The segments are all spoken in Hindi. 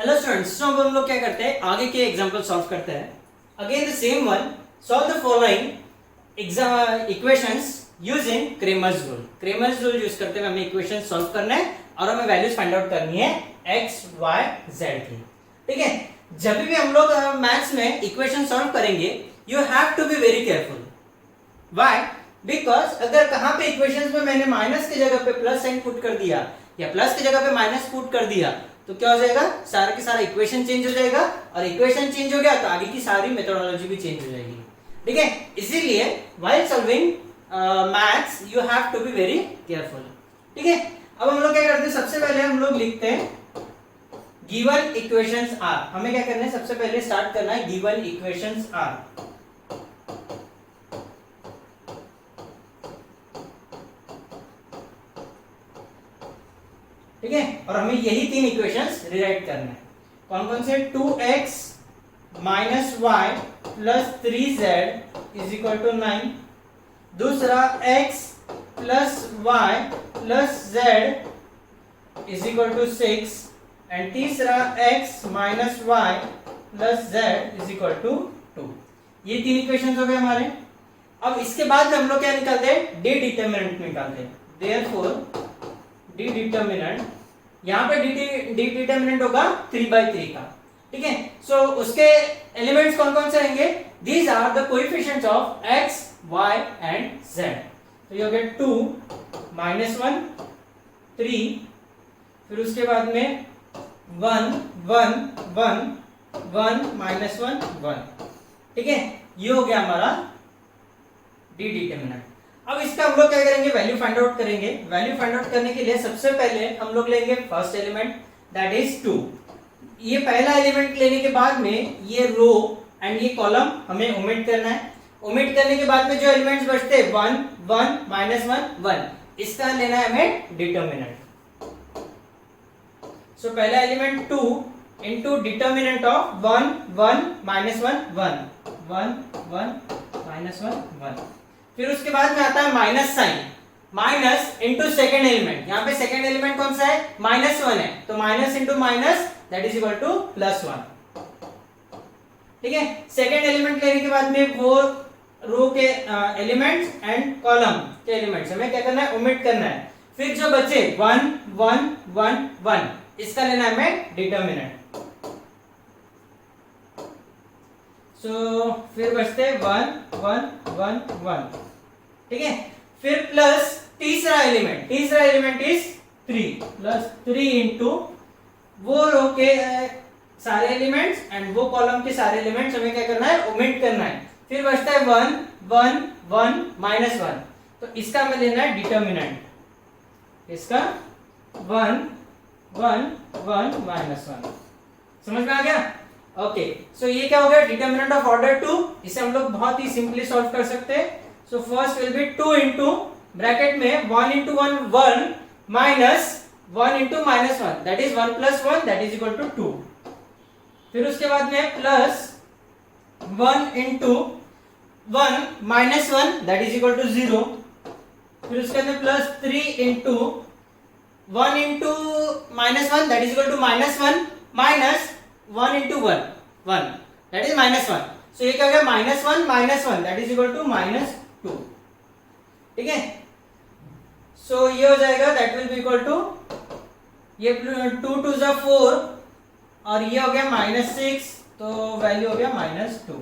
हेलो स्टूडेंट्स, तो अब हम लोग क्या करते हैं, आगे के एग्जांपल सॉल्व करते हैं। Again the same one, solve the following equations using Cramer's rule. Cramer's rule use करते हुए हमें इक्वेशन सॉल्व करना है और हमें वैल्यूज फाइंड आउट करनी है एक्स वाई जेड की। ठीक है, जब भी हम लोग मैथ्स में इक्वेशन सॉल्व करेंगे you have to be very careful. Why? Because अगर कहां पे इक्वेशंस में मैंने माइनस की जगह पे प्लस साइन पुट कर दिया या प्लस की जगह पे माइनस पुट कर दिया तो क्या हो जाएगा, सारा के सारा इक्वेशन चेंज हो जाएगा और इक्वेशन चेंज हो गया तो आगे की सारी मेथोडोलॉजी भी चेंज हो जाएगी। ठीक है, इसीलिए while solving maths you have to be very careful. ठीक है, अब हम लोग क्या करते हैं, सबसे पहले हम लोग लिखते हैं गिवन इक्वेशंस आर। हमें क्या करना है, सबसे पहले स्टार्ट करना है गिवन इक्वेशंस आर। ठीक है, और हमें यही तीन इक्वेशंस रिराइट करना है। कौन कौन से? 2x minus y plus 3z is equal to 9। दूसरा x plus y plus z is equal to 6 and तीसरा x minus y plus z is equal to 2। ये तीन इक्वेशंस हो गए हमारे। अब इसके बाद हम लोग क्या निकालते हैं, डी डिटरमिनेंट निकालते हैं। देयरफॉर डी डिटरमिनेंट, यहां पे डी डिटरमिनेंट होगा 3/3 का। ठीक है, सो उसके एलिमेंट्स कौन कौन से रहेंगे? These are the coefficients of x, y and z। तो ये हो गया 2 -1 3, फिर उसके बाद में 1 1 1 1 -1 1। ठीक है, ये हो गया हमारा डी डिटरमिनेंट। अब इसका हम लोग क्या करेंगे, वैल्यू फाइंड आउट करेंगे। वैल्यू फाइंड आउट करने के लिए सबसे पहले हम लोग लेंगे फर्स्ट एलिमेंट दैट इज 2। ये पहला एलिमेंट लेने के बाद में ये रो एंड ये कॉलम हमें ओमिट करना है। ओमिट करने के बाद में जो एलिमेंट्स बचते हैं 1 1 -1 1, इसका लेना है हमें डिटरमिनेंट। सो पहला एलिमेंट 2 इनटू डिटरमिनेंट ऑफ 1 1 -1 1 1 1 -1 1। फिर उसके बाद में आता है minus sign, minus into second element. यहाँ पे सेकेंड एलिमेंट कौन सा है, -1 है, तो minus into minus that is equal to +1। ठीक है, सेकेंड एलिमेंट लेने के बाद में वो रो के एलिमेंट्स एंड कॉलम के एलिमेंट्स हमें क्या करना है, ओमिट करना है। फिर जो बचे 1 1 1 1, इसका लेना है हमें डिटरमिनेंट। फिर बचते 1 1 1 1। ठीक है, फिर प्लस तीसरा एलिमेंट इज 3 प्लस 3 इंटू वो रो के सारे एलिमेंट्स एंड वो कॉलम के सारे एलिमेंट्स हमें क्या करना है, ओमिट करना है। फिर बचता है 1 1 1 -1, तो इसका हमें लेना है डिटरमिनेंट। इसका 1 1 1 -1। समझ में आ गया? ओके, सो ये क्या हो गया, डिटरमिनेंट ऑफ ऑर्डर 2। इसे हम लोग बहुत ही सिंपली सॉल्व कर सकते हैं। So first will be 2 into bracket में 1 into 1 1 minus 1 into -1 that is 1 + 1 that is equal to 2। फिर उसके बाद में plus 1 into 1 -1 that is equal to 0। फिर उसके बाद में plus 3 into 1 into -1 that is equal to -1 minus 1 into 1 1 that is -1। So ये क्या हो गया, -1 -1 दैट इज इक्वल टू -2। ठीक है, सो ये हो जाएगा that will be equal to, ये 2 2 जा 4 और ये हो गया -6, तो वैल्यू हो गया -2।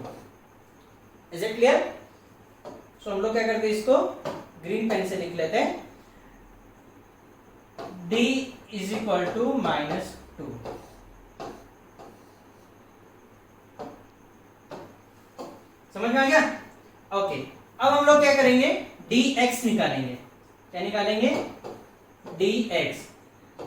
Is it clear? सो हम लोग क्या करते हैं, इसको ग्रीन पेन से लिख लेते हैं। d is equal to -2। समझ में आ गया? ओके, अब हम लोग क्या करेंगे, dx निकालेंगे। क्या निकालेंगे, dx।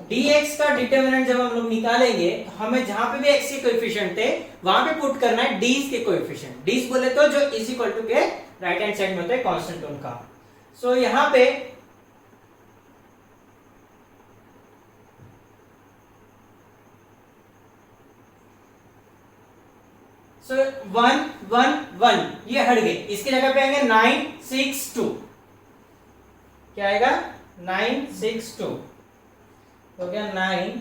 dx का डिटरमिनेंट जब हम लोग निकालेंगे तो हमें जहां पे भी x के कोएफिशिएंट थे वहां पे पुट करना है d के कोएफिशिएंट। d बोले तो जो इज इक्वल टू के राइट हैंड साइड में होता है कांस्टेंट उनका। सो यहां पे सो 1 1 1 ये हट गए, इसकी जगह पे आएंगे 9 6 2। क्या आएगा, 9 6 2 हो गया 9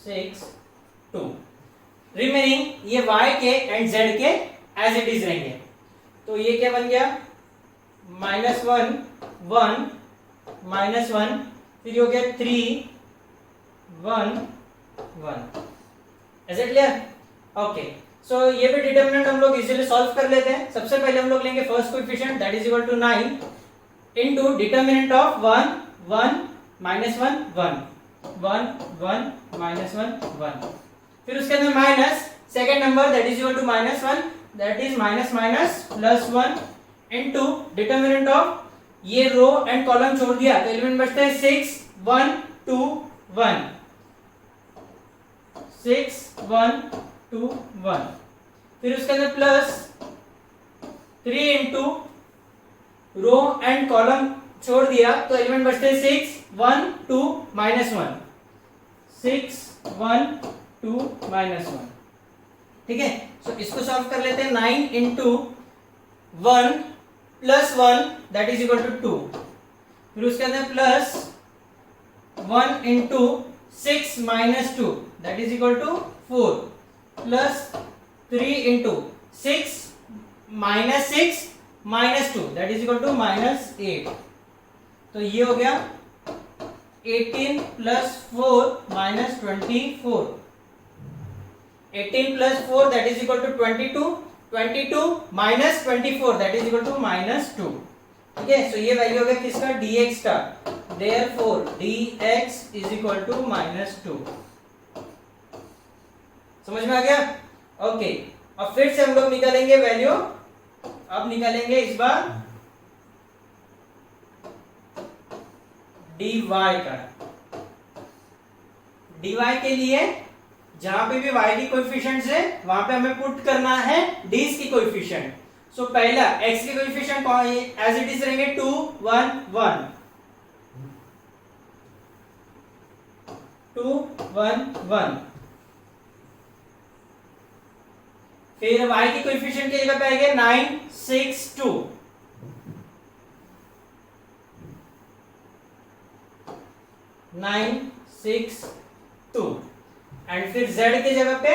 6 2। रिमेनिंग ये y के एंड z के एज इट इज रहेंगे। तो ये क्या बन गया, -1 1 -1, फिर ये हो गया 3 1 1। Is it clear? ओके, सो ये भी डिटरमिनेंट हम लोग इजीली सॉल्व कर लेते हैं। सबसे पहले हम लोग लेंगे first coefficient that is equal to 9 into determinant of 1 1 -1 1 1 1 -1 1, फिर उसके अंदर minus second number that is equal to -1 that is minus minus +1 into determinant of ये रो एंड कॉलम छोड़ दिया तो एलिमेंट बचते हैं 6 1 2 1 6 1 2 1, फिर उसके अंदर +3 इनटू रो एंड कॉलम छोड़ दिया तो एलिमेंट बचते हैं 6 1 2 -1 6 1 2 -1। ठीक है, सो इसको सॉल्व कर लेते हैं। 9 into 1 +1 that is equal to 2, फिर उसके अंदर +1 into 6 -2 that is equal to 4, +3 into 6 -6 -2 that is equal to -8। तो ये हो गया 18 + 4 -24, 18 + 4 that is equal to 22, 22 - 24 that is equal to -2। ठीक है, सो ये वैल्यू हो गया किसका, dx का, therefore dx is equal to -2। समझ में आ गया? ओके, अब फिर से हम लोग निकालेंगे वैल्यू। अब निकालेंगे इस बार dy का। dy के लिए जहां पे भी y की कोएफिशिएंट्स है वहां पे हमें पुट करना है d's की कोएफिशिएंट। सो पहला x के कोएफिशिएंट एज इट इज रहेंगे 2 1 1 2 1 1, फिर y की कोएफिशिएंट की जगह पे आएगा 9 6 2, 9 6 2, एंड फिर z की जगह पे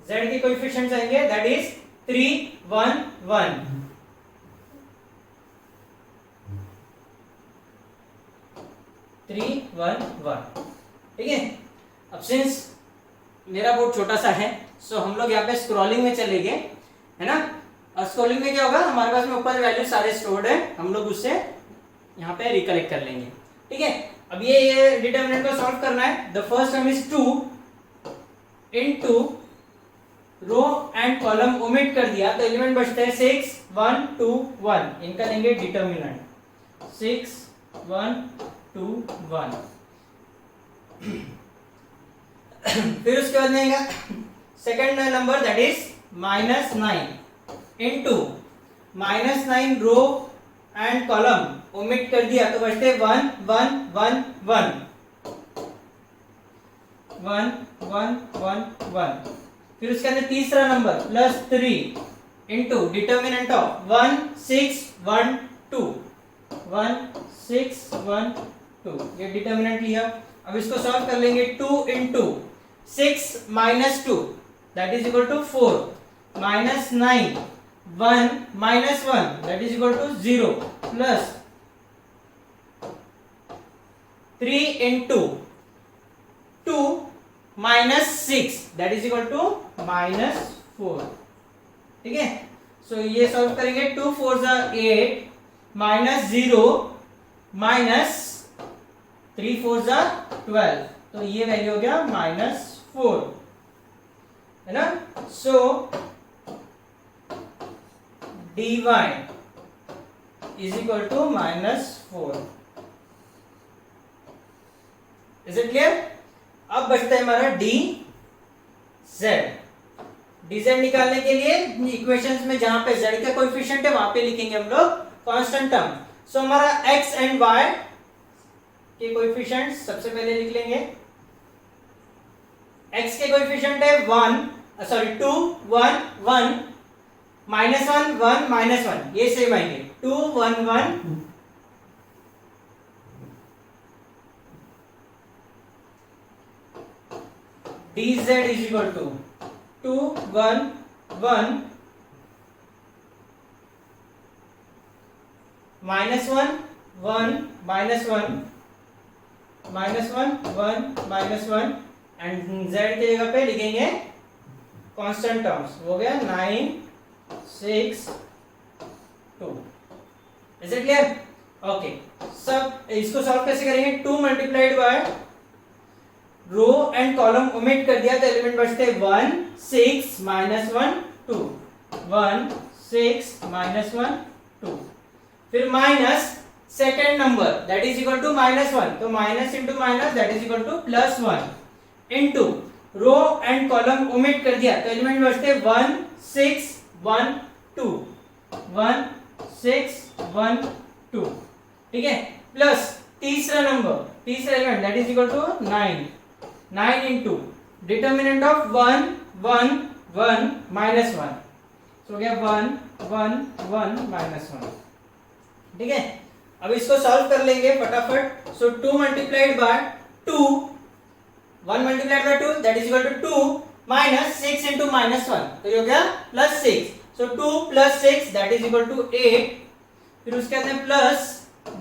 z के कोएफिशिएंट्स आएंगे दैट इज 3 1 1, 3 1 1। ठीक है, अब सिंस मेरा बोर्ड छोटा सा है सो हम लोग यहाँ पे स्क्रॉलिंग में चले गए, है ना। और स्क्रॉलिंग में क्या होगा, हमारे पास में ऊपर वैल्यू सारे स्टोर्ड है, हम लोग उससे यहाँ पे रिकलेक्ट कर लेंगे। ठीक है, अब ये डिटरमिनेंट को सॉल्व करना है। The first term is 2 into row and column omit कर दिया तो एलिमेंट बचते हैं 6 1 2 1, इनका लेंगे डिटरमिनेंट 6 1 2 1। फिर उसके बाद लेंगे second number that is -9 into -9 row and column omit कर दिया तो बचते 1 1 1 1 1 1 1 1, फिर उसके अंदर तीसरा नंबर +3 इनटू डिटरमिनेंट ऑफ 1 6 1 2 1 6 1 2, ये डिटरमिनेंट लिया। अब इसको सॉल्व कर लेंगे। 2 into 6 -2 that is equal to 4, -9 1 -1 that is equal to 0, plus 3 into 2 -6 that is equal to -4। ठीक है, सो ये सॉल्व करेंगे। 2 4 8 -0 -3 4 12, तो ये वैल्यू हो गया -4, है ना। So dy is equal to -4। Is it clear? अब बचता है हमारा dz निकालने के लिए इक्वेशंस में जहां पे z का कोएफिशिएंट है वहां पे लिखेंगे हम लोग कांस्टेंट टर्म। सो हमारा x एंड y के कोएफिशिएंट्स सबसे पहले लिख लेंगे। x के कोएफिशिएंट है 2 1 1 -1 1 -1, ये सेम आएंगे 2 1 1 2 dz is equal to 2 1 1 -1 1 -1 -1 1 -1 and z की जगह पे लिखेंगे कांस्टेंट टर्म्स। हो गया 9 6 2। Is it clear? ओके, सब इसको सॉल्व कैसे करेंगे? 2 multiplied by row and column omit कर दिया तो एलिमेंट बचते 1 6 -1 2 1 6 -1 2, फिर minus second number that is equal to -1, तो minus into minus that is equal to +1 into row and column omit कर दिया तो एलिमेंट बचते 1 6 1 2 1 6 1 2, ठीक है, प्लस तीसरा नंबर तीसरा element that is equal to 9 into determinant of 1 1 1 -1, तो हो गया 1 1 1 -1, ठीक है। अब इसको सॉल्व कर लेंगे फटाफट। So 2 multiplied by 2 1 multiplied by 2 that is equal to 2 minus 6 into -1 तो ये हो गया +6, so 2 + 6 that is equal to 8, फिर उसके अंदर प्लस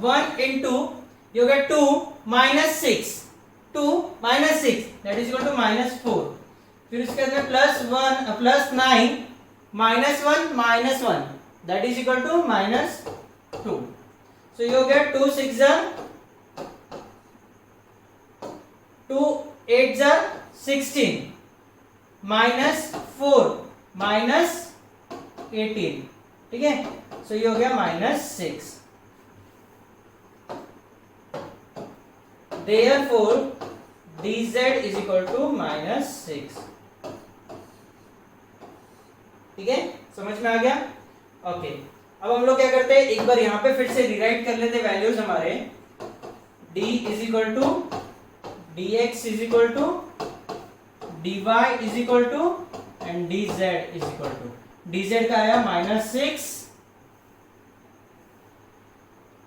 1 इंटू ये हो गया 2 -6 2 -6 दैट इज इक्वल टू -4, फिर उसके अंदर +1 +9 -1 दैट इज इक्वल टू -2, सो ये हो गया 2 6 2 8 16 -4 -18, ठीक है, सो ये हो गया -6। Therefore dz is equal to -6, ठीक है, समझ में आ गया? ओके, अब हम लोग क्या करते हैं, एक बार यहां पे फिर से रिराइट कर लेते वैल्यूज हमारे। d is equal to dx is equal to dy is equal to and dz is equal to dz का आया -6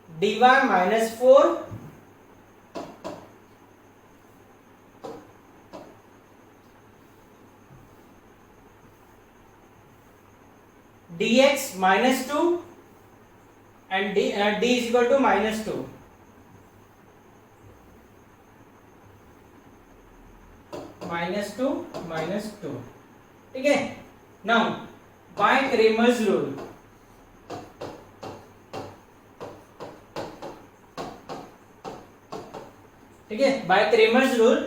dy -4 dx -2 and d is equal to -2, -2, ठीक है। नाउ बाय क्रेमर्स रूल, ठीक है, बाय क्रेमर्स रूल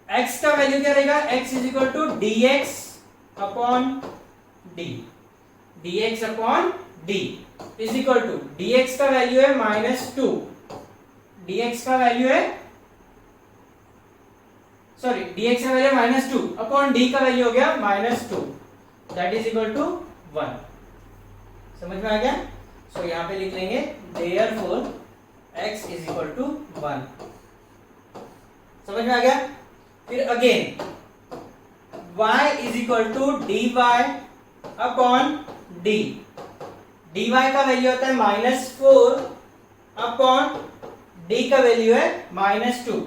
x का वैल्यू क्या रहेगा? x is equal to dx upon d, dx upon d is equal to dx का वैल्यू है -2, dx का वैल्यू है सॉरी dx का वैल्यू -2 अपॉन d का वैल्यू हो गया -2 दैट इज इक्वल टू 1। समझ में आ गया? सो यहां पे लिख लेंगे therefore x is equal to 1। समझ में आ गया? फिर again y is equal to dy upon d, dy का वैल्यू होता है -4 अपॉन d का वैल्यू है -2,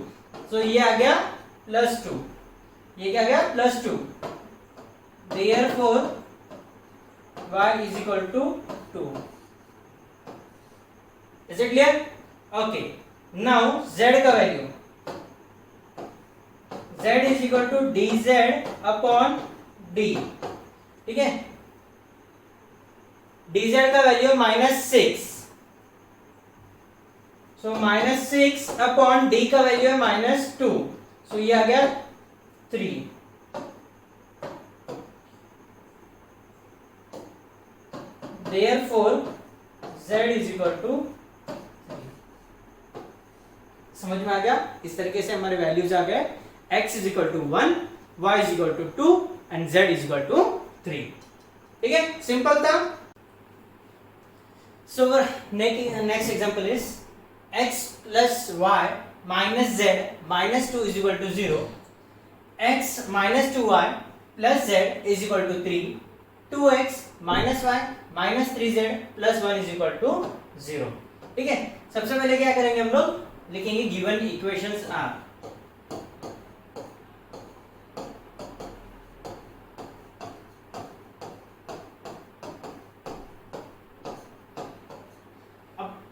सो ये आ गया +2, ये क्या गया +2, therefore y is equal to 2। Is it clear? Okay, now z का value z is equal to dz upon d, ठीक है, dz का वैल्यू -6, सो -6 अपॉन d का वैल्यू है -2, सो ये आ गया 3। Therefore z is equal to 3। समझ में आ गया? इस तरीके से हमारे वैल्यूज आ गए, x is equal to 1, y is equal to 2 and z is equal to 3। ठीक है, सिंपल था। So next example is x plus y minus z minus 2 is equal to 0, x minus 2y plus z is equal to 3, 2x minus y minus 3z plus 1 is equal to 0। ठीक है, सबसे पहले क्या करेंगे हम लोग, लिखेंगे गिवन इक्वेशंस आर।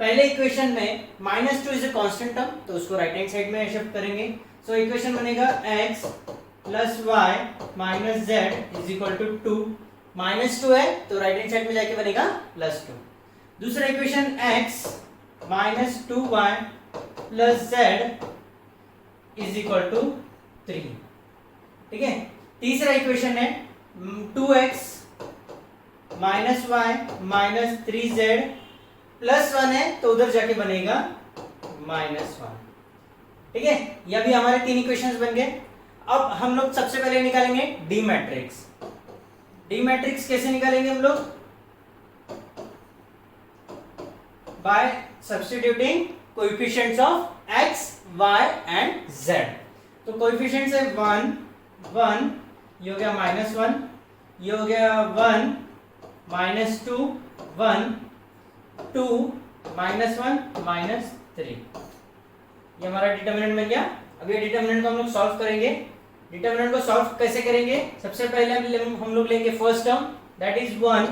पहले इक्वेशन में -2 इज ए कांस्टेंट टर्म, तो उसको राइट हैंड साइड में शिफ्ट करेंगे। सो इक्वेशन बनेगा x plus y minus z is equal to 2। -2 है तो राइट हैंड साइड में जाके बनेगा +2। दूसरा equation x minus 2y plus z is equal to 3। ठीक है। तीसरा इक्वेशन है 2x minus Y minus 3z plus 1 है तो उधर जाके बनेगा -1। ठीक है। यह भी हमारे 3 इक्वेशंस बन गए। अब हम लोग सबसे पहले निकालेंगे डी मैट्रिक्स। डी मैट्रिक्स कैसे निकालेंगे हम लोग? Bye substituting coefficients of x, y and z। तो कोएफिशिएंट्स है 1 1, ये हो गया -1, ये हो गया 1 -2 1 2 -1 -3। ये हमारा डिटरमिनेंट बन गया। अब ये डिटरमिनेंट को हम लोग सॉल्व करेंगे। डिटरमिनेंट को सॉल्व कैसे करेंगे? सबसे पहले हम लोग लेंगे फर्स्ट टर्म दैट इज 1।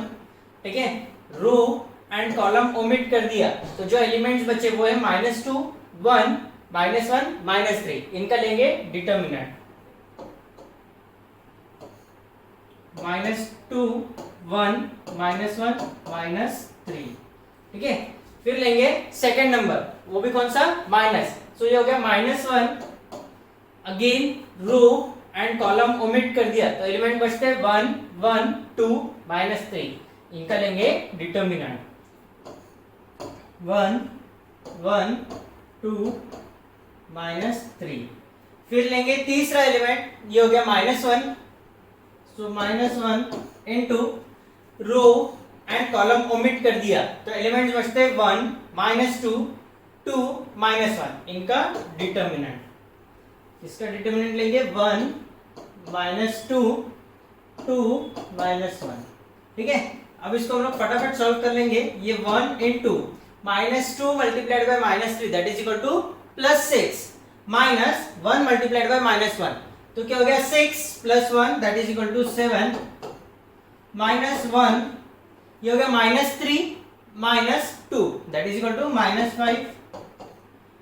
ठीक है। रो एंड कॉलम ओमिट कर दिया तो जो एलिमेंट्स बचे वो है -2 1 -1 -3। इनका लेंगे डिटरमिनेंट -2 1 -1 -3। ठीक है। फिर लेंगे सेकंड नंबर, वो भी कौन सा? माइनस। सो ये हो गया -1। Again row and column omit कर दिया तो एलिमेंट बचते 1 1 2 -3। इनका लेंगे डिटरमिनेंट 1 1 2 -3। फिर लेंगे तीसरा एलिमेंट, ये हो गया -1। So -1 into row and column omit कर दिया तो एलिमेंट्स बचते 1 -2 2 -1। इनका डिटरमिनेंट, इसका डिटरमिनेंट लेंगे 1 -2 2 -1। ठीक है। अब इसको हम लोग फटाफट सॉल्व कर लेंगे। ये 1 into -2 multiplied by -3 that is equal to +6 -1 multiplied by -1 तो क्या हो गया 6 + 1 दैट इज इक्वल टू 7 -1, ये हो गया -3 -2 दैट इज इक्वल टू -5।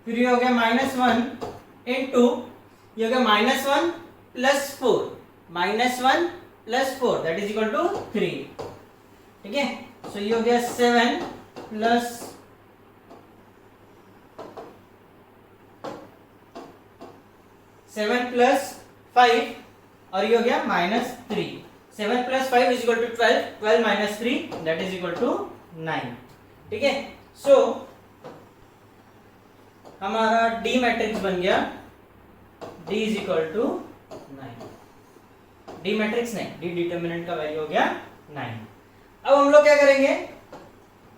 फिर ये हो गया -1 इंटू ये हो गया -1 + 4 -1 + 4 दैट इज इक्वल टू 3। ठीक है। सो ये हो गया 7 + 5 और ये हो गया -3। 7 + 5 is equal to 12 12 - 3 that is equal to 9। ठीक है। सो हमारा डी मैट्रिक्स बन गया D is equal to 9। D matrix नहीं, डी डिटरमिनेंट का वैल्यू हो गया 9। अब हम लोग क्या करेंगे?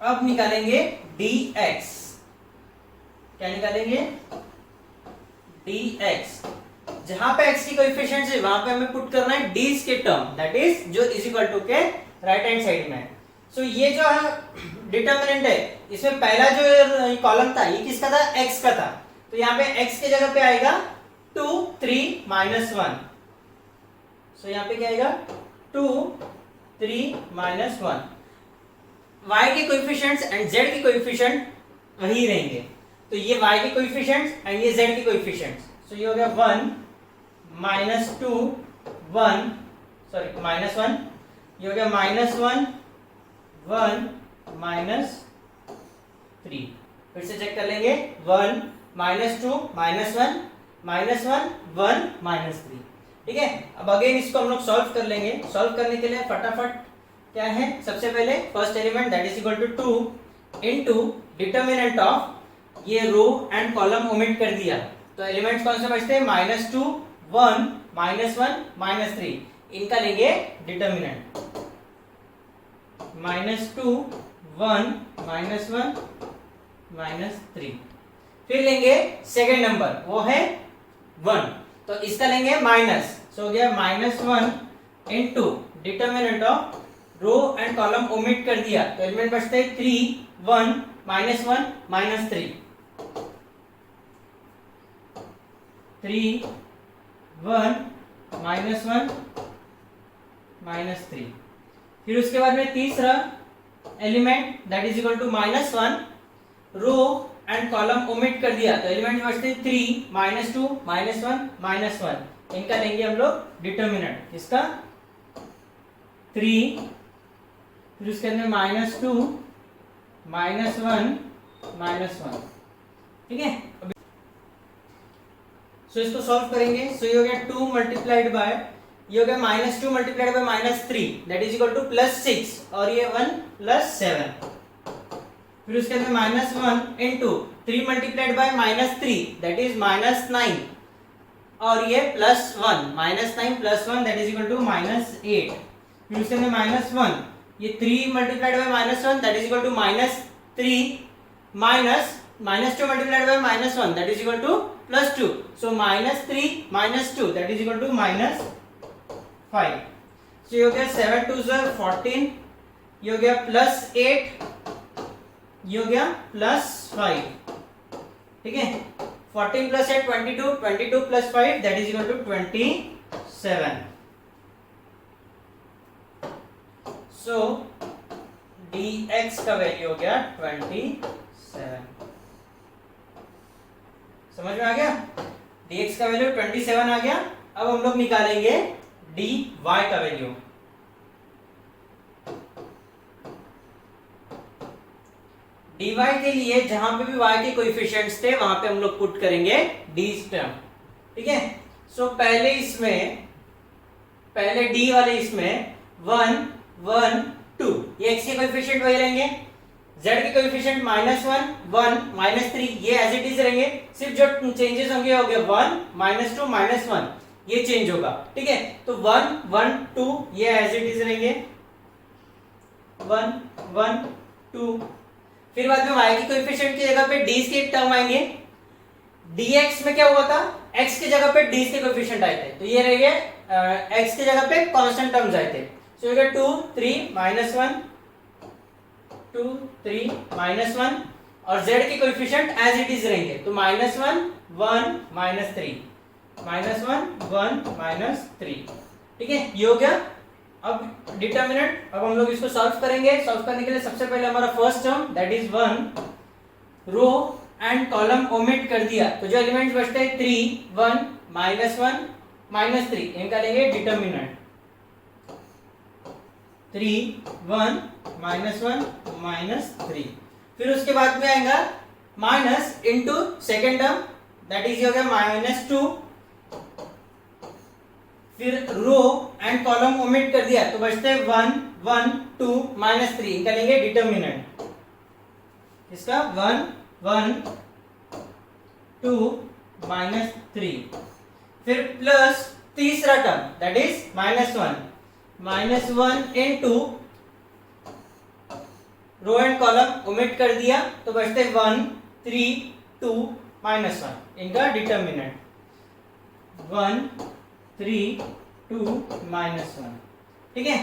अब निकालेंगे dx। क्या निकालेंगे? dx। जहां पे x की कोएफिशिएंट्स है वहां पे हमें पुट करना है d के टर्म दैट इज जो इज इक्वल टू के राइट हैंड साइड में। सो ये जो डिटरमिनेंट है इसमें पहला जो कॉलम था ये किसका था? x का था। तो यहाँ पे x के जगह पे आएगा 2 3 -1। सो यहाँ पे क्या आएगा 2 3 -1। y के कोएफिशिएंट्स एंड z के कोएफिशिएंट वही रहेंगे तो ये y के कोएफिशिएंट्स एंड ये z के कोएफिशिएंट्स। सो ये हो गया 1 -2 1 सॉरी -1, ये हो गया -1 1 -3। फिर से चेक कर लेंगे 1 -2 -1 -1 1 -3। ठीक है। अब अगेन इसको हम लोग सॉल्व कर लेंगे। सॉल्व करने के लिए फटाफट क्या है, सबसे पहले first element that is equal to 2 into determinant of ये रो एंड कॉलम ओमिट कर दिया तो एलिमेंट्स कौन से बचते हैं? -2 1 -1 -3। इनका लेंगे डिटरमिनेंट -2 1 -1 -3। फिर लेंगे सेकेंड नंबर वो है 1 तो इसका लेंगे माइनस। सो हो गया -1 into determinant of row and column omit कर दिया तो एलिमेंट बचते हैं 3 1 -1 -3 3 1 -1 -3। फिर उसके बाद में तीसरा element that is equal to -1 row and column omit कर दिया तो एलिमेंट बचते 3 -2 -1 -1, इनका लेंगे हम लोग डिटर्मिनेंट, इसका 3, फिर उसके अंदर -2 -1 -1, ठीक है। सो इसको सॉल्व करेंगे। सो ये हो गया 2 मल्टीप्लाइड बाय, ये हो गया -2 multiplied by -3 that is equal to +6 और ये 1 +7, फिर उसके अंदर -1 into 3 multiplied by -3 that is -9 और ये +1 -9 +1 दैट इज इक्वल टू -8, फिर उसके अंदर -1, ये 3 multiplied by -1 that is equal to -3 minus -2 multiplied by -1 that is equal to +2, so -3 -2 that is equal to -5, so ये हो गया 7 2 14, ये हो गया +8, ये हो गया +5, ठीक है। 14 + 8 22, 22 + 5 that is equal to 27, so dx का वैल्यू हो गया 27, समझ में आ गया। dx का वैल्यू 27 आ गया। अब हम लोग निकालेंगे dy का वैल्यू। dy के लिए जहां पे भी y के कोएफिशिएंट्स थे वहां पे हम लोग पुट करेंगे d टर्म, ठीक है। सो पहले d वाले इसमें 1 1 2, ये x के कोएफिशिएंट वही रहेंगे, z के कोएफिशिएंट -1 1 -3 ये एज इट इज रहेंगे, सिर्फ जो चेंजेस होंगे 1 -2 -1 ये चेंज होगा, ठीक है। तो 1 1 2 ये एज इट इज रहेंगे 1 1 2, फिर बाद में y के कोएफिशिएंट की जगह पे d के टर्म आएंगे, dx में क्या हुआ था, x की जगह पे d के कोएफिशिएंट आए थे, तो ये रहेंगे x की जगह पे कांस्टेंट टर्म्स आए थे, सो ये 2 3 -1 2 3 -1 और z के कोएफिशिएंट एज इट इज रहेंगे, तो -1 1 -3 -1 1 -3, ठीक है, ये हो गया। अब डिटर्मिनेंट, अब हम लोग इसको सॉल्व करेंगे। सॉल्व करने के लिए सबसे पहले हमारा first term that is 1, row and column omit कर दिया तो जो एलिमेंट्स बचते हैं 3 1 -1 -3, इनका लेंगे डिटर्मिनेंट 3 1 -1 -3, फिर उसके बाद में आएगा minus into second term that is हो गया -2, फिर रो एंड कॉलम ओमिट कर दिया तो बचते हैं 1 1 2 -3, इनका लेंगे डिटर्मिनेंट, इसका 1 1 2 -3, फिर प्लस तीसरा term that is -1 into row and column omit कर दिया तो बचते 1 3 2 -1, इनका डिटर्मिनेंट 1 3 2 -1, ठीक है।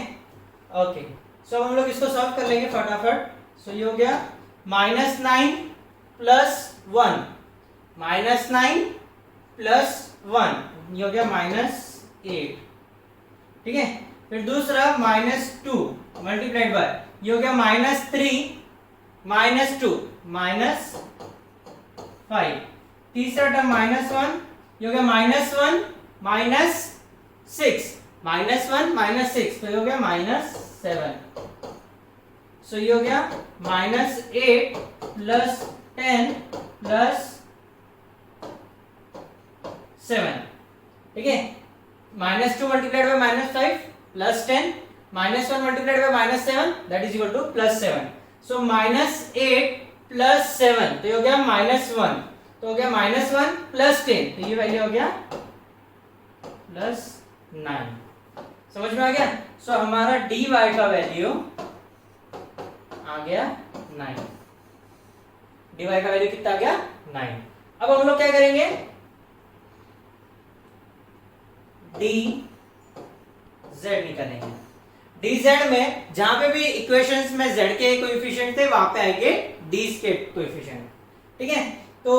ओके, सो हम लोग इसको सॉल्व कर लेंगे फटाफट। सो ये हो गया -9 + 1 -9 + 1 ये हो गया -8, ठीक है। फिर दूसरा -2 मल्टीप्लाइड बाय ये हो गया -3 -2 -5, तीसरा टर्म -1 ये हो गया -1 -6 -1 -6 तो ये हो गया -7, सो ये हो गया -8 + 10 + 7, ठीक है। -2 multiplied by -5 + 10 -1 multiplied by -7 that is equal to +7, so -8 + 7 तो ये हो गया -1, तो हो गया -1 + 10 तो ये वैल्यू हो गया +9, समझ में आ गया। सो हमारा dy का वैल्यू आ गया 9, dy का वैल्यू कितना आ गया 9। अब हम लोग क्या करेंगे, dz निकालेंगे। dz में जहां पे भी इक्वेशंस में z के कोएफिशिएंट थे वहां पे आएंगे d के कोएफिशिएंट, ठीक है। तो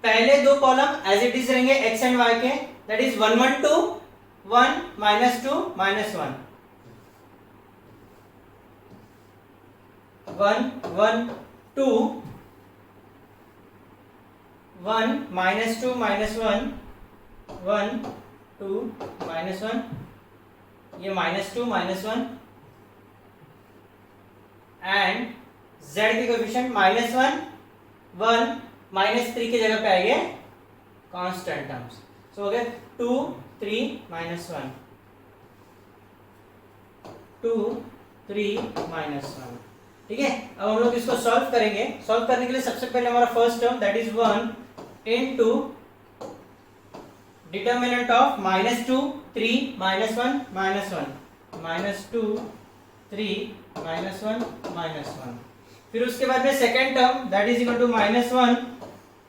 पहले दो कॉलम एज इट इज रहेंगे x एंड y के that is 1 1 2 1 minus 2 minus 1, 1 1 2, 1 minus 2 minus 1, 1 2 minus 1, ये minus 2 minus 1, एंड z की कोएफिशिएंट minus 1 1 minus 3 की जगह पे आएंगे कांस्टेंट टर्म्स, सो हो गया 2 3 minus 1, 2 3 minus 1। ठीक है, अब हम लोग इसको सॉल्व करेंगे। सॉल्व करने के लिए सबसे पहले हमारा first term that is 1 into determinant of -2 3 -1 -1 -2 3 -1 -1। फिर उसके बाद में second term that is equal to -1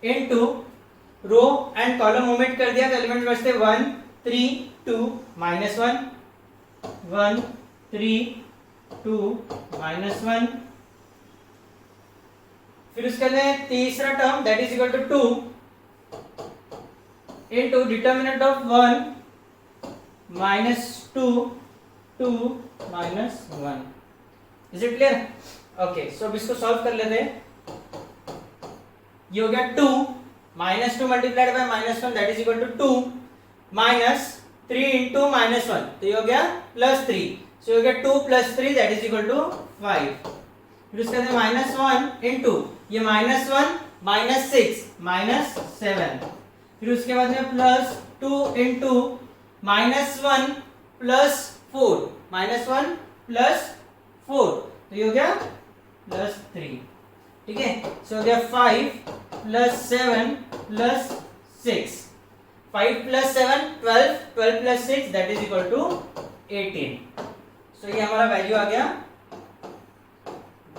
into row and column omit कर दिया तो एलिमेंट बचते 1 3 2 -1 1 3 2 -1। फिर उसके बाद तीसरा term that is equal to 2 into determinant of 1 -2 2 -1। Is it clear? Okay, so अब इसको सॉल्व कर लेते हैं। ये हो गया 2 -2 multiplied by -1 that is equal to 2 minus 3 into -1 तो ये हो गया +3, सो ये हो गया 2 + 3 दैट इज इक्वल टू 5। फिर उसके बाद -1 इंटू ये -1 -6 -7। फिर उसके बाद में +2 इंटू -1 +4 -1 +4 तो ये हो गया +3। ठीक है, सो हो गया 5 + 7 + 6, 5 + 7 12, 12 + 6 that is equal to 18। So ये हमारा वैल्यू आ गया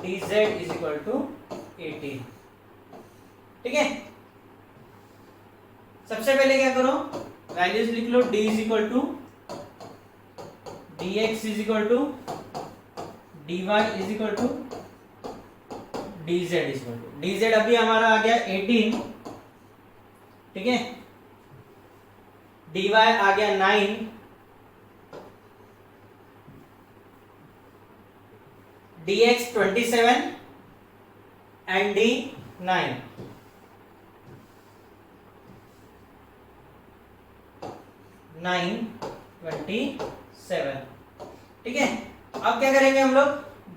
dz इज इक्वल टू 18। ठीक है, सबसे पहले क्या करो, वैल्यूज लिख लो। d is equal to dx is equal to dy is equal to dz is equal to dz अभी हमारा आ गया 18। ठीक है, dy आ गया 9, dx 27 एंड d 9। 9 27। ठीक है, अब क्या करेंगे हम लोग,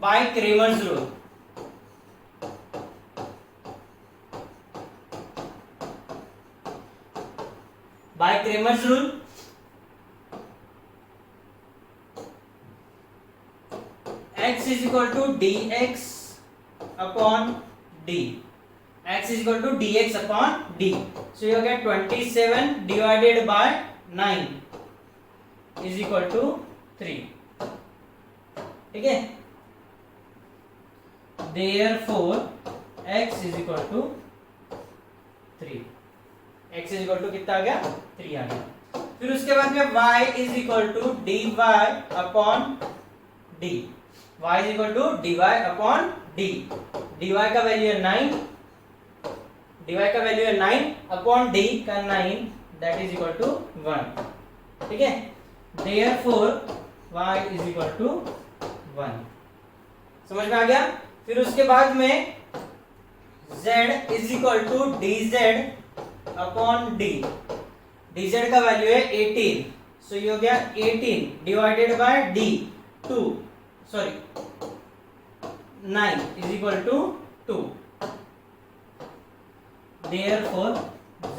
bye Cramer's rule. Bye Cramer's rule x is equal to dx upon d, x is equal to dx upon d, so you get 27 divided by 9 is equal to 3। ठीक है, therefore x is equal to 3, x is equal to कितना आ गया 3 आ गया। फिर उसके बाद में y is equal to dy upon d, y is equal to dy upon d, dy का वैल्यू है 9, dy का वैल्यू है 9 अपॉन d का 9 दैट इज इक्वल टू 1। ठीक है, therefore y is equal to 1। समझ में आ गया? फिर उसके बाद में z is equal to dz upon d, dz का वैल्यू है 18, सो ये हो गया 18 divided by d 2 sorry 9 is equal to 2, therefore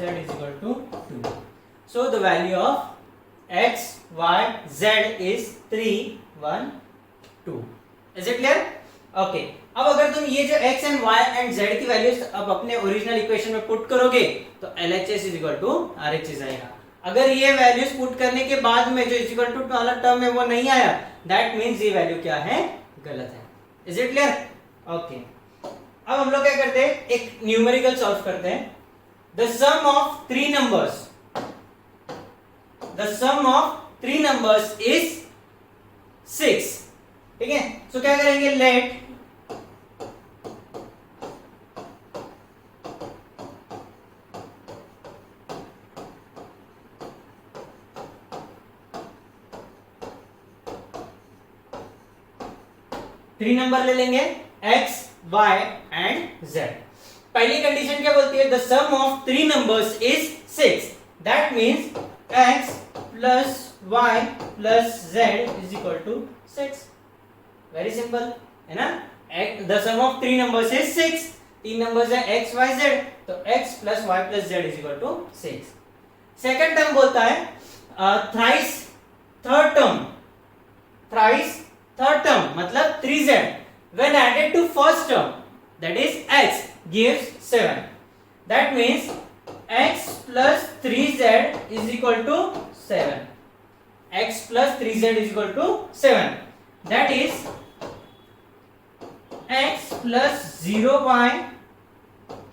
z is equal to 2, so the value of x y z is 3 1 2। is it clear? okay, अब अगर तुम ये जो x and y and z की वैल्यूज अब अपने ओरिजिनल इक्वेशन में पुट करोगे तो LHS is equal to RHS आएगा। अगर ये वैल्यूज पुट करने के बाद में जो इज इक्वल टू वाला टर्म है वो नहीं आया, दैट मीन्स ये वैल्यू क्या है, गलत है। Is it clear? ओके, अब हम लोग क्या करते हैं, एक न्यूमेरिकल सॉल्व करते हैं। The sum of three numbers, the sum of three numbers is 6। ठीक है, सो क्या करेंगे, लेट 3 नंबर ले लेंगे x, y एंड z। पहली कंडीशन क्या बोलती है? The sum of 3 numbers is 6। That means x plus y plus z is equal to 6। Very simple है ना। The sum of 3 numbers is 6। 3 numbers है x, y, z, तो x plus y plus z is equal to 6। Second term बोलता है thrice third term. Thrice third term मतलब 3z when added to first term, that is x, gives 7. That means x plus 3z is equal to 7. X plus 3z is equal to 7. That is x plus 0y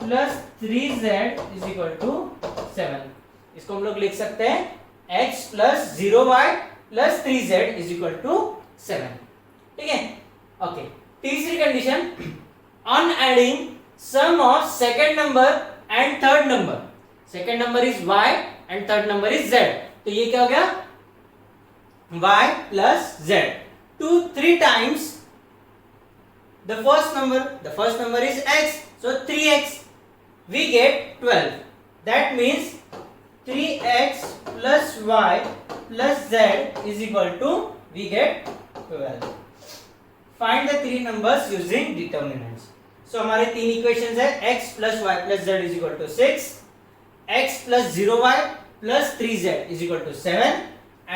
plus 3z is equal to 7. इसको हम लोग लिख सकते हैं x plus 0y plus 3z is equal to 7। ठीक है, ओके। तीसरी condition, on adding sum of second number and third number. Second number is y and third number is z, तो ये क्या हो गया? y plus z to 3 times the first number. The first number is x, so 3x, we get 12। that means 3x plus y plus z is equal to, we get 12। Find the 3 numbers using determinants. So हमारे 3 इक्वेशंस है, x plus y plus z is equal to 6, x plus 0y plus 3z is equal to 7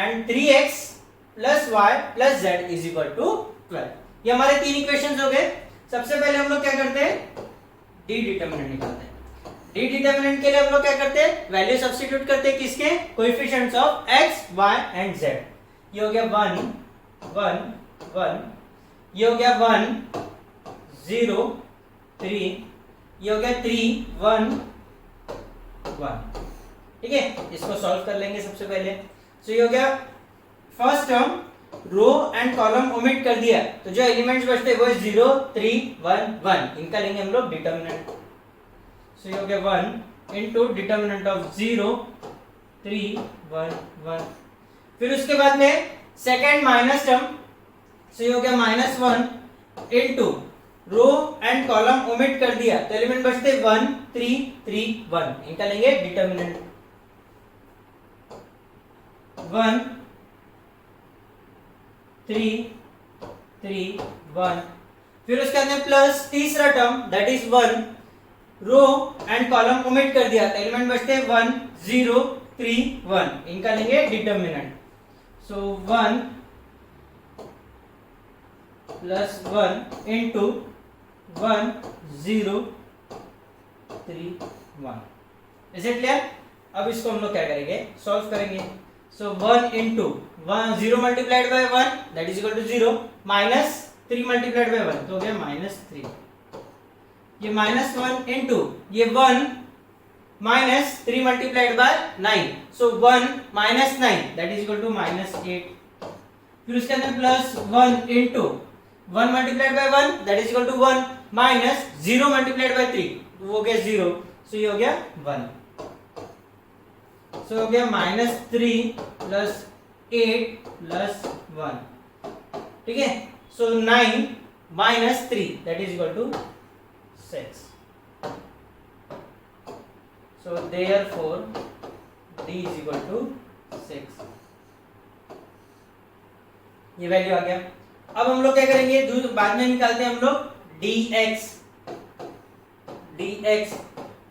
and 3x plus y plus z is equal to 12। ये हमारे 3 इक्वेशंस हो गए। सबसे पहले हम लोग क्या करते हैं? डी डिटर्मिनेंट निकालते हैं। डी डिटर्मिनेंट के लिए हम लोग क्या करते हैं? वैल्यू सब्स्टिट्यूट करते हैं किसके? Coefficients of x, y and z। ये हो गया 1 1 1, ये हो गया 1 0 3, ये हो गया 3 1 1। ठीक है, इसको सॉल्व कर लेंगे सबसे पहले। सो ये हो गया first term, row and column omit कर दिया, तो जो एलिमेंट्स बचते हैं वो 0 3 1 1, इनका लेंगे हम लोग डिटर्मिनेंट। सो ये हो गया 1 इनटू डिटर्मिनेंट ऑफ 0 3 1 1। फिर उसके बाद में सेकंड माइनस टर्म, सो ये हो गया -1 into row and column omit कर दिया, तो एलिमेंट बचते 1 3 3 1, इनका लेंगे डिटर्मिनेंट 1 3 3 1। फिर उसके अंदर प्लस तीसरा term that is 1, row and column omit कर दिया, तो एलिमेंट बचते 1 0 3 1, इनका लेंगे determinant. So 1 plus 1 into 1 0 3 1। Is it clear? अब इसको हम लोग क्या करेंगे? सॉल्व करेंगे। So 1 into 0 multiplied by 1 that is equal to 0, minus 3 multiplied by 1 तो हो गया -3। ये -1 इंटू ये 1 minus 3 multiplied by 9, so 1 minus 9 that is equal to -8। फिर उसके अंदर plus 1 into 1 multiplied by 1 that is equal to 1 minus 0 multiplied by 3 वो हो गया 0, सो ये हो गया 1। सो हो गया -3 प्लस 8 प्लस 1। ठीक है, so 9 minus 3 that is equal to 6। So therefore d is equal to 6। ये वैल्यू आ गया। अब हम लोग क्या करेंगे? बाद में निकालते हैं हम लोग dx।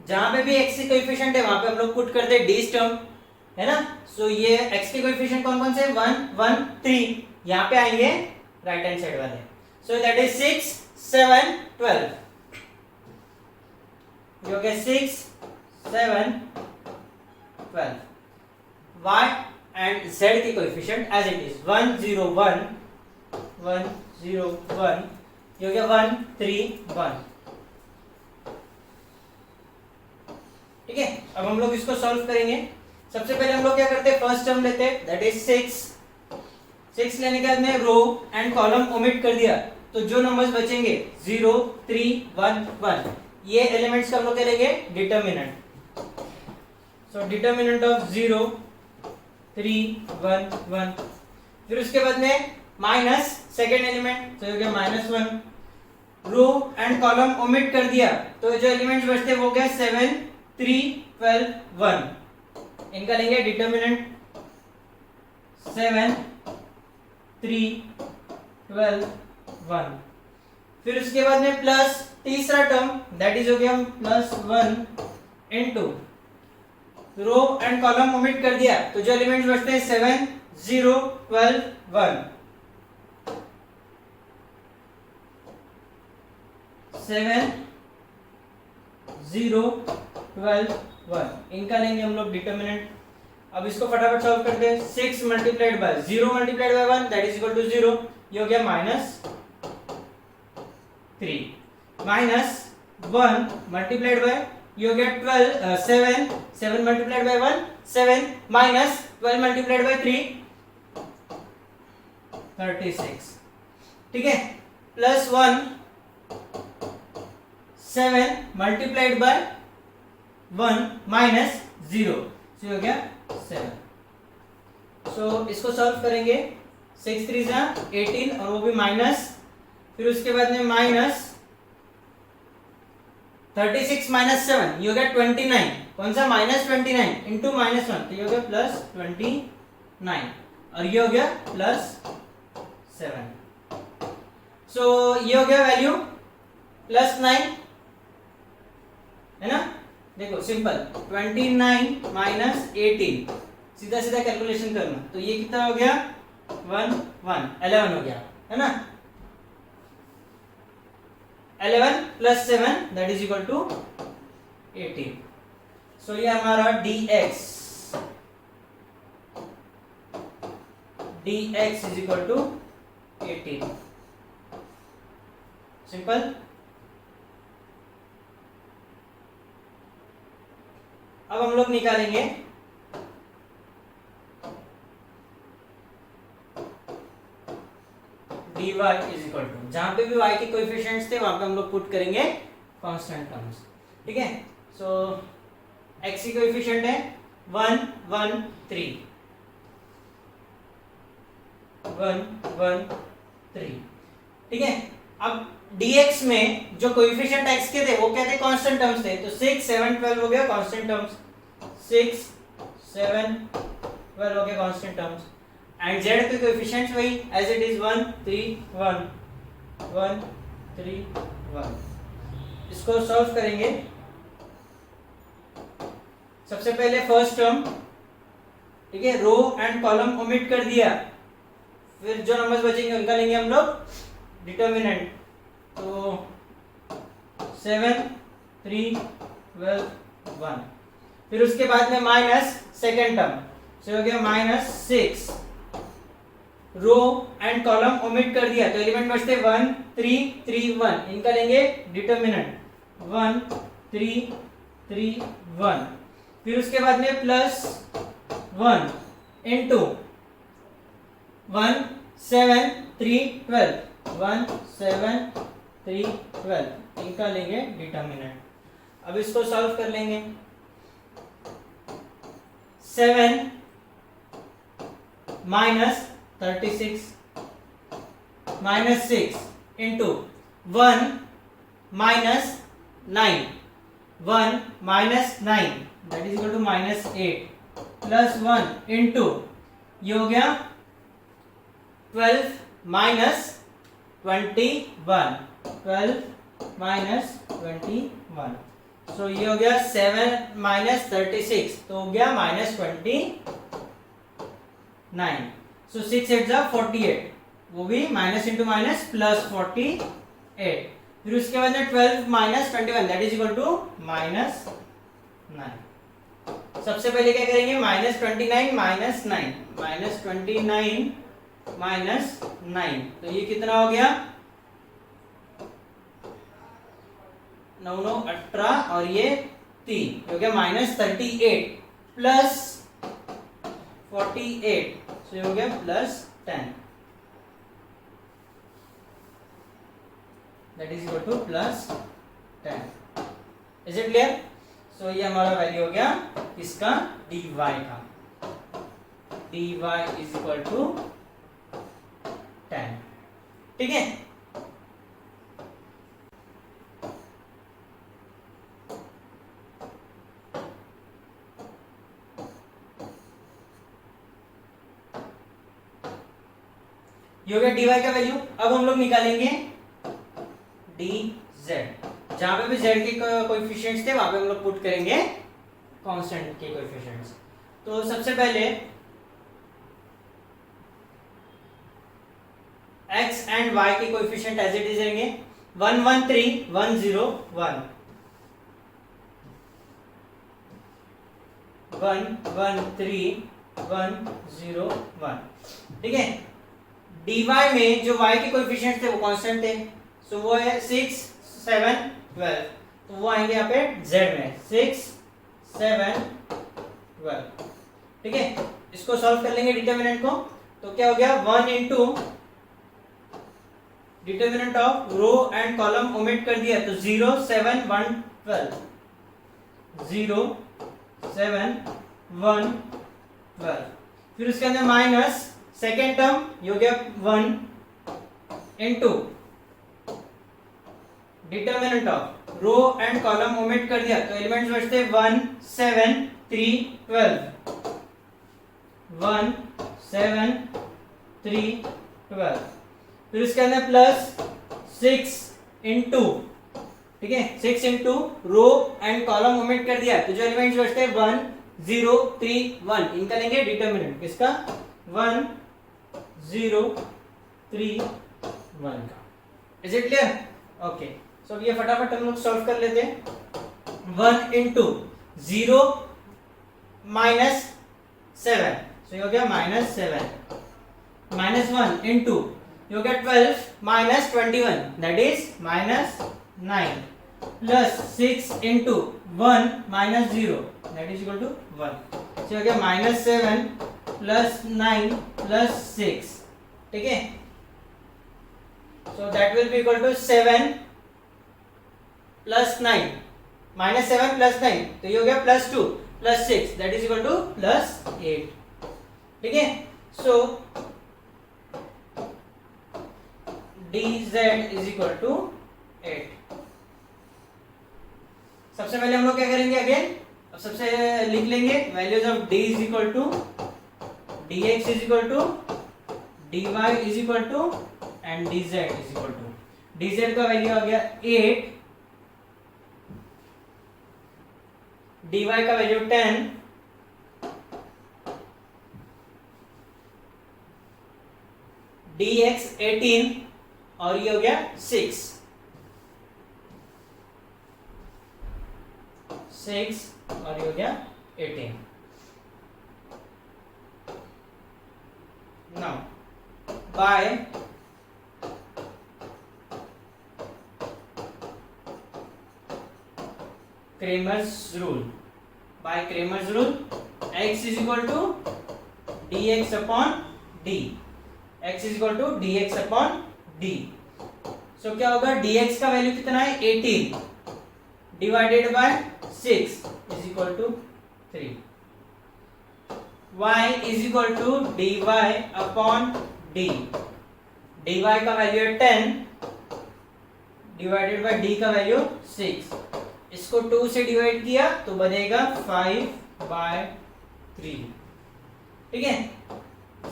जहां पे भी x के कोएफिशिएंट है वहां पे हम लोग पुट करते हैं d टर्म, है ना। सो ये x के कोएफिशिएंट कौन कौन से? 1 1 3, यहाँ पे आएंगे राइट हैंड साइड वाले। So that is 6 7 12। ये हो गया 6 7 12। y एंड z के कोएफिशिएंट एज इट इज 1 0 1 1 0 1, ये हो गया 1 3 1। ठीक है, अब हम लोग इसको सॉल्व करेंगे। सबसे पहले हम लोग क्या करते हैं? फर्स्ट टर्म लेते हैं दैट इज 6 लेने के बाद में रो एंड कॉलम ओमिट कर दिया, तो जो नंबर्स बचेंगे 0 3 1 1, ये एलिमेंट्स का हम लोग क्या लेंगे? डिटर्मिनेंट। So determinant of 0 3 1 1। फिर उसके बाद में माइनस सेकेंड एलिमेंट, तो हो गया -1। रो एंड कॉलम ओमिट कर दिया तो जो एलिमेंट्स बचते वो गया 7 3 12 1। इनका लेंगे डिटर्मिनेंट 7 3 12 1। फिर उसके बाद में प्लस तीसरा टर्म दैट इज हो गया +1 into row and column omit कर दिया तो जो एलिमेंट्स बचते हैं 7 0 12 1। 7 0 12 1 इनका लेंगे हम लोग डिटर्मिनेंट। अब इसको फटाफट सॉल्व करते हैं। 6 multiplied by 0 multiplied by 1 that is equal to 0, ये हो गया -3 माइनस 1 मल्टीप्लाइड बाय ये हो गया 12 7 7 multiplied by 1 7 minus 12 multiplied by 3 36। ठीक है, +1 7 मल्टीप्लाइड बाय 1 माइनस 0 हो गया 7। सो इसको सॉल्व करेंगे। 6 3 जा 18 और वो भी माइनस, फिर उसके बाद में माइनस 36 माइनस 7 ये हो गया 29। कौन सा -29 इंटू -1 तो ये हो गया +29 और ये हो गया +7। सो ये हो गया वैल्यू +9 है ना। देखो सिंपल 29 माइनस 18 सीधा सीधा कैलकुलेशन करना तो ये कितना हो गया 11 हो गया है ना। 11 + 7 that is equal to 18। So ये हमारा dx is equal to 18। Simple. अब हम लोग निकालेंगे dy इज इक्वल टू, जहां पे भी y के कोएफिशिएंट्स थे वहां पे हम लोग पुट करेंगे कांस्टेंट टर्म्स। ठीक है, सो x की कोएफिशिएंट है 1 1 3 1 1 3। ठीक है, अब dx में जो कोएफिशिएंट x के थे वो क्या थे कांस्टेंट टर्म्स थे, तो 6 7 12 हो गया कांस्टेंट टर्म्स, 6 7 12 हो गया कांस्टेंट टर्म्स। एंड z के कोएफिशिएंट्स वही एज इट इज 1 3 1 1 3 1। इसको सॉल्व करेंगे। सबसे पहले फर्स्ट टर्म, ठीक है, रो एंड कॉलम ओमिट कर दिया, फिर जो नंबर्स बचेंगे उनका लेंगे हम लोग डिटर्मिनेंट, तो 7 3 12 1। फिर उसके बाद में माइनस सेकेंड टर्म से हो गया -6, रो एंड कॉलम ओमिट कर दिया तो एलिमेंट बचते 1 3 3 1, इनका लेंगे डिटर्मिनेंट 1 3 3 1। फिर उसके बाद में +1 इनटू 1 7 3 12 1 7 3 12, इनका लेंगे डिटर्मिनेंट। अब इसको सॉल्व कर लेंगे। 7 minus 36 -6 into 1 minus 9 1 minus 9 that is equal to -8 +1 into ये हो गया 12 माइनस 21 12 माइनस 21। सो ये हो गया 7 माइनस 36 तो हो गया -29। सो 6 8 जा 48, वो भी माइनस इंटू माइनस +48। फिर उसके बाद में 12 minus 21 that is equal to -9। सबसे पहले क्या करेंगे -29 माइनस 9 -29 माइनस 9 तो ये कितना हो गया 9 9 18 और ये 3 हो गया -38 प्लस 48 तो ये हो गया +10 that is equal to +10। Is it clear. So ये हमारा वैल्यू हो गया इसका dy का, dy इज इक्वल टू ठीक है। ये हो गया dy का वैल्यू। अब हम लोग निकालेंगे dz, जहां पे भी z के कोएफिशिएंट्स थे वहां पे हम लोग पुट करेंगे कांस्टेंट के कोएफिशिएंट्स। तो सबसे पहले x एंड y के कोएफिशिएंट एज इट इज रहेंगे 1 1 3 1 0 1 1 1 3 1 0 1, ठीक है। dy में जो y के कोएफिशिएंट थे वो कांस्टेंट थे, सो वो है 6 7 12, तो वो आएंगे यहाँ पे z में 6 7 12, ठीक है। इसको सॉल्व कर लेंगे डिटरमिनेंट को, तो क्या हो गया 1 into determinant of row and column omit कर दिया तो 0 7 1 12 0 7 1 12, फिर उसके अंदर माइनस सेकेंड टर्म ये हो गया 1 into determinant of row and column omit कर दिया तो एलिमेंट्स बचते 1 7 3 12 1 7 3 12, फिर उसके अंदर प्लस 6 इंटू, ठीक है 6 into row and column omit कर दिया तो जो एलिमेंट्स बचते 1 0 3 1, इनका लेंगे डिटरमिनेंट किसका 1 0 3 1 का। Is it clear? ओके, सो ये फटाफट हम लोग सॉल्व कर लेते हैं। 1 इंटू 0 माइनस 7, सो ये हो गया माइनस 7 माइनस 1 इंटू ये हो गया 12 minus 21 that is minus 9 plus 6 into 1 minus 0 that is equal to 1, so हो गया माइनस 7 प्लस 9 प्लस 6, ठीक है। So that will be equal to 7 plus 9 minus 7 plus 9 तो ये हो गया plus 2 plus 6 that is equal to plus 8, ठीक है। So dz is equal to 8। सबसे पहले हम लोग क्या करेंगे अगेन, अब सबसे लिख लेंगे values of d is equal to dx is equal to dy is equal to and dz is equal to, dz का वैल्यू आ गया 8, dy का वैल्यू 10, dx 18 और ये हो गया 6 और ये हो गया 18। Now by Cramer's rule, x is equal to dx upon d, x is equal to dx upon d। So क्या होगा dx का वैल्यू कितना है 18 divided by 6 is equal to 3, y is equal to dy upon d, dy का वैल्यू है 10 डिवाइडेड बाय d का वैल्यू 6, इसको 2 से डिवाइड किया तो बनेगा 5 बाय 3, ठीक है।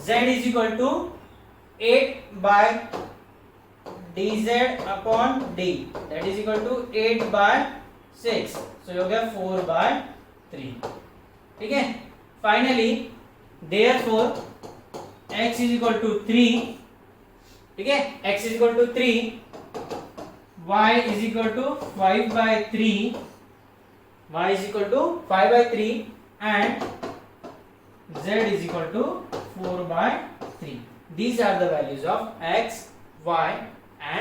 z is equal to 8 by dz upon d that is equal to 8 by 6, so हो गया 4 बाय 3, ठीक है। Finally therefore x is equal to 3, ठीक है, x is equal to 3, y is equal to 5 by 3, y is equal to 5 by 3 and z is equal to 4 by 3। These are the values of x, y